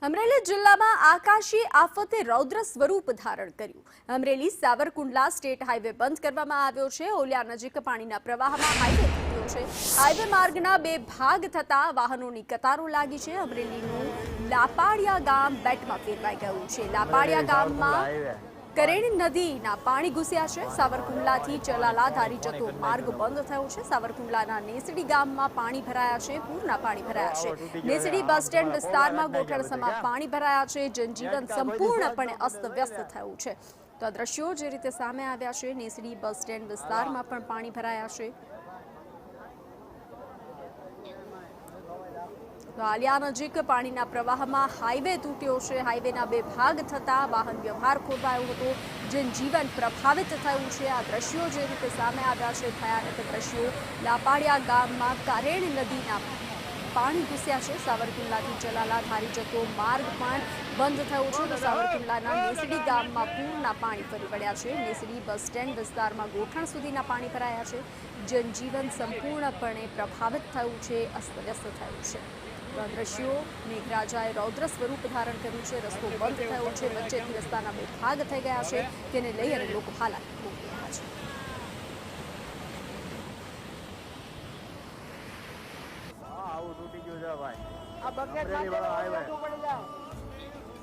અમરેલી જિલ્લામાં આકાશી આફતે રૌદ્ર સ્વરૂપ ધારણ કર્યું। અમરેલી સાવરકુંડલા સ્ટેટ હાઈવે બંધ કરવામાં આવ્યો છે। ઓલિયા નજીક પાણીના પ્રવાહમાં હાઈવે તૂટ્યો છે। હાઈવે માર્ગના બે ભાગ થતા વાહનોની કતારો લાગી છે। અમરેલીનું લાપાડિયા ગામ બેટમાં ફેરવાઈ ગયું છે। લાપાડિયા ગામમાં કરેણી નદીના પાણી ઘૂસ્યા છે। સાવરકુંડલાથી ચલાલા ધારી જતો માર્ગ બંધ થયો છે। સાવરકુંડલાના નેસડી ગામમાં પાણી ભરાયા છે। પૂરના પાણી ભરાયા છે। નેસડી બસ સ્ટેન્ડ વિસ્તારમાં ગોઠણસમાં પાણી ભરાયા છે। જનજીવન સંપૂર્ણપણે અસ્તવ્યસ્ત થયું છે। તો આ દ્રશ્યો જે રીતે સામે આવ્યા છે, નેસડી બસ સ્ટેન્ડ વિસ્તારમાં પણ પાણી ભરાયા છે। તો આલિયા નજીક પાણીના પ્રવાહમાં હાઈવે તૂટ્યો છે। હાઈવેના બે ભાગ થતા વાહન વ્યવહાર ખોરવાયો હતો। જનજીવન પ્રભાવિત થયું છે। આ દ્રશ્યો જે રીતે સામે આવ્યા છે, ભયાનક દ્રશ્યો। લાપાડિયા ગામમાં કારેણ નદીના પાણી ઘૂસ્યા છે। સાવરકુંડલાથી ચલાલા ધારી જતો માર્ગ પણ બંધ થયો છે। તો સાવરકુંડલાના નેસડી ગામમાં પૂરના પાણી ફરી વળ્યા છે। નેસડી બસ સ્ટેન્ડ વિસ્તારમાં ગોઠણ સુધીના પાણી ભરાયા છે। જનજીવન સંપૂર્ણપણે પ્રભાવિત થયું છે, અસ્તવ્યસ્ત થયું છે। દ્રશ્યો મેઘરાજાએ રૌદ્ર સ્વરૂપ ધારણ કર્યું છે। રસ્તો બંધ થયો છે। વચ્ચેથી રસ્તાના બે ભાગ થઈ ગયા છે, તેને લઈ અને લોકો હાલાકી ભોગવી રહ્યા છે। આવું તૂટી ગયું છે ભાઈ, આ બકેટ